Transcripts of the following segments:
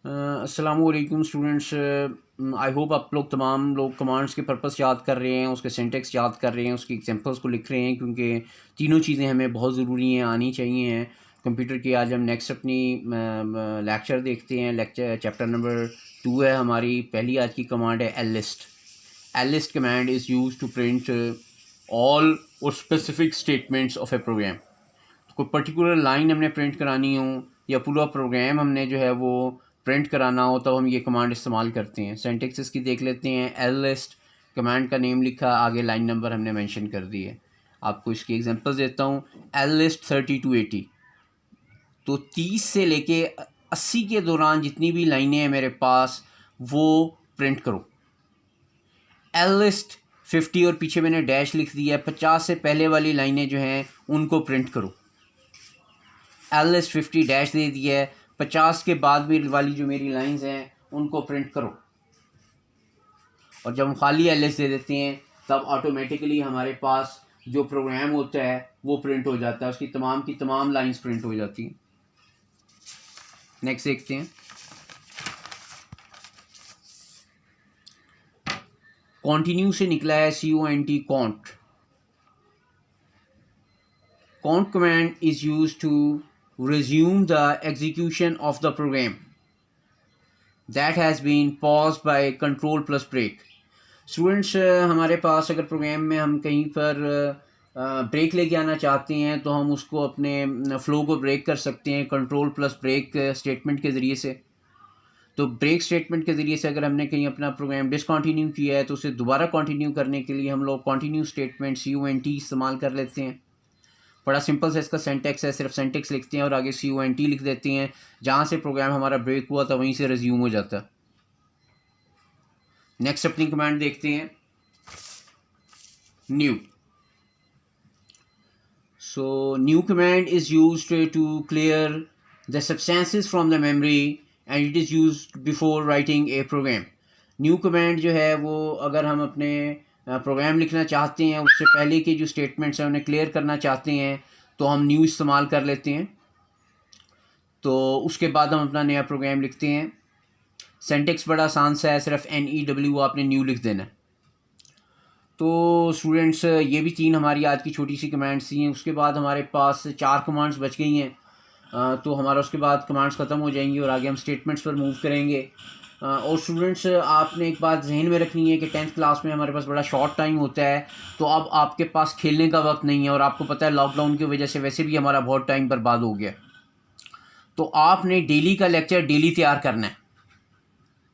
अस्सलामुअलैकुम students. I hope आप लोग तमाम लोग कमांड्स के पर्पस याद कर रहे हैं, उसके सिंटेक्स याद कर रहे हैं, उसकी एग्जांपल्स को लिख रहे हैं, क्योंकि तीनों चीज़ें हमें बहुत ज़रूरी हैं, आनी चाहिए हैं कंप्यूटर की। आज हम नेक्स्ट अपनी लेक्चर देखते हैं। लेक्चर चैप्टर नंबर 2 है हमारी। पहली आज की कमांड है list. List command is use to print all or specific statements of a program. कोई पर्टिकुलर लाइन हमने प्रिंट करानी हो या पूरा प्रोग्राम हमने जो है वो प्रिंट कराना हो, तब हम ये कमांड इस्तेमाल करते हैं। सिंटेक्स इसकी देख लेते हैं। लिस्ट कमांड का नेम लिखा, आगे लाइन नंबर हमने मेंशन कर दी है। आपको इसकी एग्जांपल देता हूँ। लिस्ट 30 to 80, तो 30 से लेके 80 के दौरान जितनी भी लाइनें हैं मेरे पास वो प्रिंट करो। लिस्ट 50 और पीछे मैंने डैश लिख दिया है, 50 से पहले वाली लाइनें जो हैं उनको प्रिंट करो। लिस्ट 50 डैश दे दिया है, 50 के बाद भी वाली जो मेरी लाइंस हैं उनको प्रिंट करो। और जब हम खाली लिस्ट दे देते हैं तब ऑटोमेटिकली हमारे पास जो प्रोग्राम होता है वो प्रिंट हो जाता है, उसकी तमाम की तमाम लाइंस प्रिंट हो जाती हैं। नेक्स्ट देखते हैं। कॉन्टिन्यू से निकला है CONT, cont. Cont command is use to resume the execution of the program that has been paused by control plus break। Students, हमारे पास अगर प्रोग्राम में हम कहीं पर ब्रेक लेके आना चाहते हैं तो हम उसको अपने फ़्लो को ब्रेक कर सकते हैं कंट्रोल प्लस ब्रेक स्टेटमेंट के ज़रिए से। तो ब्रेक स्टेटमेंट के ज़रिए से अगर हमने कहीं अपना प्रोग्राम डिसकंटिन्यू किया है तो उसे दोबारा कंटिन्यू करने के लिए हम लोग कंटिन्यू स्टेटमेंट CONT इस्तेमाल कर लेते हैं। बड़ा सिंपल सा इसका सिंटेक्स है, सिर्फ सिंटेक्स लिखते हैं और आगे CONT लिख देते हैं। जहाँ से प्रोग्राम हमारा ब्रेक हुआ था वहीं से रिज्यूम हो जाता है। नेक्स्ट अपनी कमांड देखते हैं, new. So new command is used to clear the substances from the memory and it is used before writing a program. New command जो है वो अगर हम अपने प्रोग्राम लिखना चाहते हैं, उससे पहले के जो स्टेटमेंट्स हैं उन्हें क्लियर करना चाहते हैं तो हम न्यू इस्तेमाल कर लेते हैं। तो उसके बाद हम अपना नया प्रोग्राम लिखते हैं। सिंटेक्स बड़ा आसान सा है, सिर्फ NEW आपने न्यू लिख देना। तो स्टूडेंट्स, ये भी 3 हमारी आज की छोटी सी कमांड्स थी। उसके बाद हमारे पास 4 कमांड्स बच गई हैं। तो हमारा उसके बाद कमांड्स ख़त्म हो जाएंगी और आगे हम स्टेटमेंट्स पर मूव करेंगे। और स्टूडेंट्स, आपने एक बात जहन में रखनी है कि 10th क्लास में हमारे पास बड़ा शॉर्ट टाइम होता है, तो अब आपके पास खेलने का वक्त नहीं है। और आपको पता है लॉकडाउन की वजह से वैसे भी हमारा बहुत टाइम बर्बाद हो गया। तो आपने डेली का लेक्चर डेली तैयार करना है।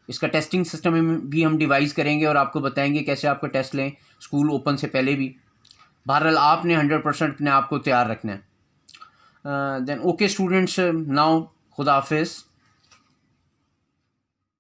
इसका टेस्टिंग सिस्टम भी हम डिवाइस करेंगे और आपको बताएंगे कैसे आपका टेस्ट लें स्कूल ओपन से पहले भी। बहरहाल आपने 100% अपने आप को तैयार रखना है। देन ओके स्टूडेंट्स, नाउ खुदा हाफिज़।